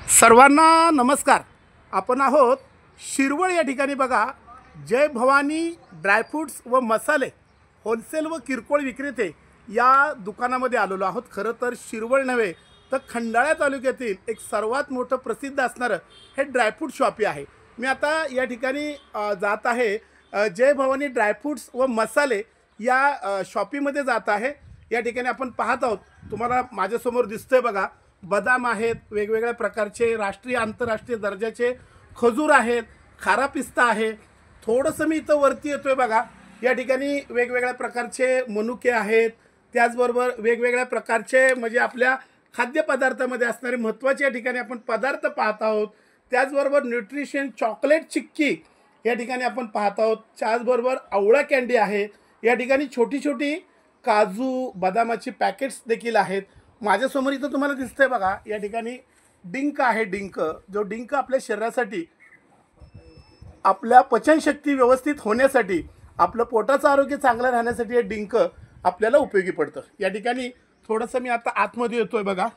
सर्वांना नमस्कार। आपण आहोत शिरवळ या ठिकाणी बघा। जय भवानी ड्रायफ्रूट्स व मसाले होलसेल व किरकोळ विक्रेते या दुकानामध्ये आलेलो आहोत। खरं तर शिरवळ नव्हे तर खंडाळा तालुक्यातील एक सर्वात मोठं प्रसिद्ध असणारं हे ड्रायफ्रूट शॉपी आहे। मी आता या ठिकाणी जात आहे जय भवानी ड्रायफ्रूट्स व मसाले या शॉपीमध्ये जात आहे। या ठिकाणी आपण पाहत आहोत, तुम्हाला माझ्यासमोर दिसतंय बघा, बदाम आहेत, वेगवेगळ्या प्रकारचे राष्ट्रीय आंतरराष्ट्रीय दर्जाचे खजूर आहेत, खारा पिस्ता आहे। थोडंसं मी इथं वरती येतोय बघा, या ठिकाणी वेगवेगळ्या प्रकारचे मनुके आहेत, त्याचबरोबर वेगवेगळ्या प्रकारचे म्हणजे आपल्या खाद्यपदार्थामध्ये असणारे महत्त्वाचे या ठिकाणी आपण पदार्थ पाहत आहोत। त्याचबरोबर न्यूट्रिशन चॉकलेट चिक्की या ठिकाणी आपण पाहत आहोत। त्याचबरोबर आवळा कँडी आहे, या ठिकाणी छोटी छोटी काजू बदामाची पॅकेट्स देखील आहेत। माझ्यासमोर इथं तुम्हाला दिसतंय बघा, या ठिकाणी डिंक आहे। डिंक, जो डिंक आपल्या शरीरासाठी, आपल्या पचनशक्ती व्यवस्थित होण्यासाठी, आपलं पोटाचं आरोग्य चांगलं राहण्यासाठी हे डिंक आपल्याला उपयोगी पडतं। या ठिकाणी थोडंसं मी आता आतमध्ये येतोय बघा।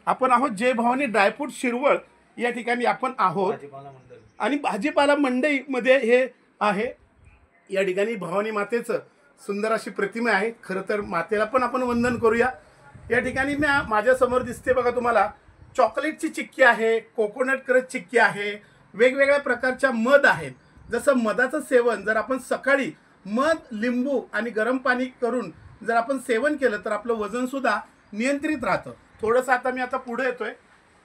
आपण आहोत जय भवानी ड्रायफ्रूट शिरवळ या ठिकाणी आपण आहोत आणि भाजीपाला मंडईमध्ये हे आहे। या ठिकाणी भवानी मातेचं सुंदर अशी प्रतिमा आहे। खरं तर मातेला पण आपण वंदन करूया। या ठिकाणी माझ्यासमोर दिसते बघा तुम्हाला, चॉकलेटची चिक्की आहे, कोकोनट क्रंच चिक्की आहे, वेगवेगळ्या प्रकारच्या मध आहेत। जसं मधाचं सेवन जर आपण सकाळी मध, लिंबू आणि गरम पाणी करून जर आपण सेवन केलं तर आपलं वजनसुद्धा नियंत्रित राहतं। थोडंसं आता मी पुढे येतोय।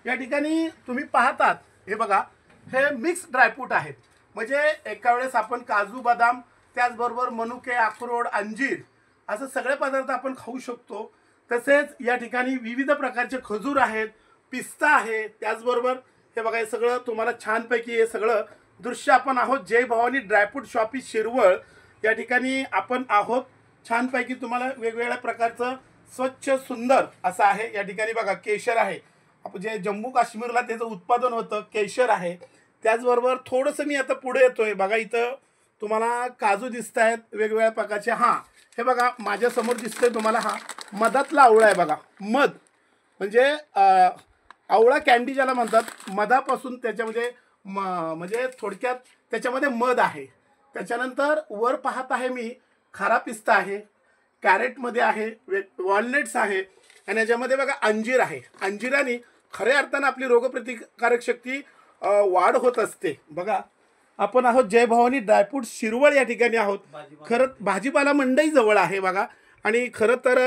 या ठिकाणी तुम्ही पाहतात हे बघा, हे मिक्स ड्रायफ्रूट आहेत। म्हणजे एका वेळेस आपण काजू बदाम, त्याचबरोबर मनुके, अक्रोड, अंजीर असं सगळे पदार्थ आपण खाऊ शकतो। तसेच या ठिकाणी विविध प्रकारचे खजूर आहेत, पिस्ता आहे, त्याचबरोबर हे बघा, हे सगळं तुम्हाला छानपैकी हे सगळं दृश्य आपण आहोत जय भवानी ड्रायफ्रूट शॉपी शिरवळ या ठिकाणी आपण आहोत। छानपैकी तुम्हाला वेगवेगळ्या प्रकारचं स्वच्छ सुंदर असं आहे। या ठिकाणी बघा केशर आहे, आपण जे जम्मू काश्मीरला त्याचं उत्पादन होतं, केशर आहे। त्याचबरोबर थोडंसं मी आता पुढे येतोय बघा, इथं तुम्हाला काजू दिसत आहेत वेगवेगळ्या प्रकारचे। हां, हे बघा माझ्यासमोर दिसतंय तुम्हाला, हा मधातला आवळा आहे बघा। मध म्हणजे आवळा कँडी ज्याला म्हणतात, मधापासून त्याच्यामध्ये म्हणजे थोडक्यात त्याच्यामध्ये मध आहे। त्याच्यानंतर वर पाहत आहे मी खारा पिस्ता आहे, कॅरेटमध्ये आहे, वॉलनट्स आहे आणि याच्यामध्ये बघा अंजीर आहे। अंजिराने खऱ्या अर्थानं आपली रोगप्रतिकारक शक्ती वाढ होत असते। बघा, आपण आहोत जय भवानी ड्रायफ्रूट शिरवळ या ठिकाणी आहोत। खरं भाजीपाला मंडई जवळ आहे बघा। आणि खरं तर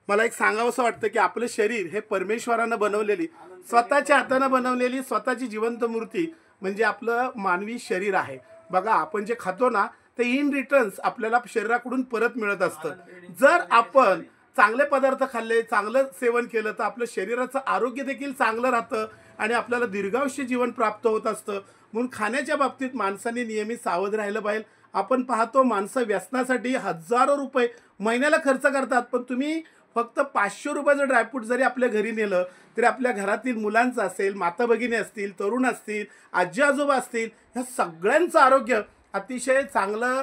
मला एक सांगावंसं वाटतं की आपलं शरीर हे परमेश्वरानं बनवलेली, स्वतःच्या हातानं बनवलेली स्वतःची जिवंत मूर्ती म्हणजे आपलं मानवी शरीर आहे। बघा, आपण जे खातो ना ते इन रिटर्न्स आपल्याला शरीराकडून परत मिळत असतं। जर आपण चांगले पदार्थ खाल्ले, चांगलं सेवन केलं तर आपलं शरीराचं आरोग्य देखील चांगलं राहतं आणि आपल्याला दीर्घायुष्य जीवन प्राप्त होत असतं। म्हणून खाण्याच्या बाबतीत माणसांनी नेहमी सावध राहिलं पाहिजे। आपण पाहतो माणसं व्यसनासाठी हजारो रुपये महिन्याला खर्च करतात, पण तुम्ही फक्त 500 रुपयाचं ड्रायफ्रूट जरी आपल्या घरी नेलं तरी आपल्या घरातील मुलांचं असेल, माता भगिनी असतील, तरुण असतील, आजी आजोबा असतील, ह्या सगळ्यांचं आरोग्य अतिशय चांगलं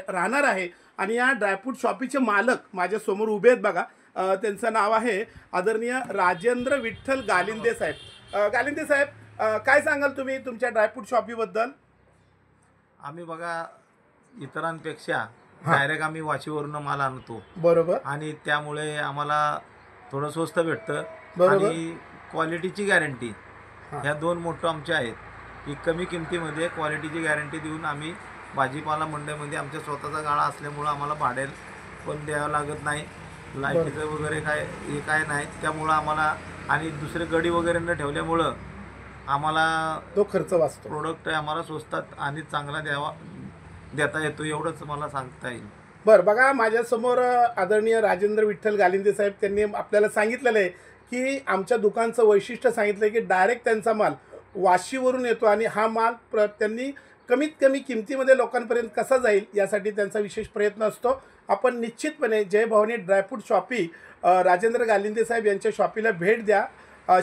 राहणार आहे। आणि या ड्रायफ्रूट शॉपीचे मालक माझ्यासमोर उभे आहेत बघा, त्यांचं नाव आहे आदरणीय राजेंद्र विठ्ठल गालिंदे साहेब। गालिंदे साहेब, काय सांगाल तुम्ही तुमच्या ड्रायफ्रूट शॉपीबद्दल? आम्ही बघा इतरांपेक्षा डायरेक्ट आम्ही वाशीवरून माल आणतो, बरोबर, आणि त्यामुळे आम्हाला थोडं स्वस्त भेटतं बरोबर। आणि क्वालिटीची गॅरंटी ह्या दोन मोठं आमच्या आहेत की कमी किमतीमध्ये क्वालिटीची गॅरंटी देऊन आम्ही भाजीपाला मंडईमध्ये आमच्या स्वतःचा गाळा असल्यामुळं आम्हाला भाडे पण द्यावं लागत नाही, लाईटीचं वगैरे काय नाही। त्यामुळं आम्हाला आणि दुसरे गडी वगैरे न ठेवल्यामुळं आम्हाला तो खर्च वाचतो। प्रोडक्ट आम्हाला स्वस्तात आणि चांगला देता येतो, एवढंच मला सांगता येईल। बरं, बघा माझ्यासमोर आदरणीय राजेंद्र विठ्ठल गालिंदे साहेब त्यांनी आपल्याला सांगितलेलं आहे की आमच्या दुकानचं वैशिष्ट्य सांगितलं की डायरेक्ट त्यांचा माल वाशीवरून येतो आणि हा माल त्यांनी कमीत कमी किमतीमध्ये लोकांपर्यंत कसा जाईल यासाठी त्यांचा विशेष प्रयत्न असतो। आपण निश्चितपणे जय भवानी ड्रायफ्रूट शॉपी राजेंद्र गालिंदे साहेब यांच्या शॉपीला भेट द्या।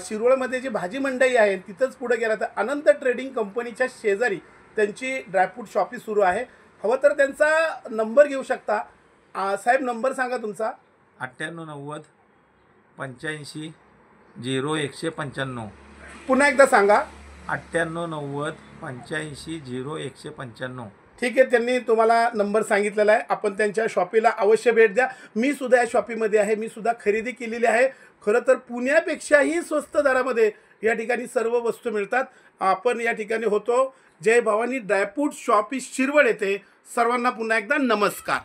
शिरवळमध्ये जी भाजी मंडई आहे तिथंच पुढे गेला तर अनंत ट्रेडिंग कंपनीच्या शेजारी त्यांची ड्रायफ्रूट शॉपी सुरू आहे। हवं तर त्यांचा नंबर घेऊ शकता। साहेब, नंबर सांगा तुमचा। 98 90 85 0 195। पुन्हा एकदा सांगा. 9890850195. ठीक आहे, त्यांनी तुम्हाला नंबर सांगितलेला आहे. आपण त्यांच्या शॉपीला अवश्य भेट द्या. मी सुद्धा या शॉपीमध्ये आहे, मी सुद्धा खरेदी केलेली आहे. खरं तर पुण्यापेक्षाही स्वस्त दरामध्ये या ठिकाणी सर्व वस्तू मिळतात. आपण या ठिकाणी होतो जय भवानी ड्रायफ्रूट शॉपी शिरवळ येथे. सर्वांना पुन्हा एकदा नमस्कार.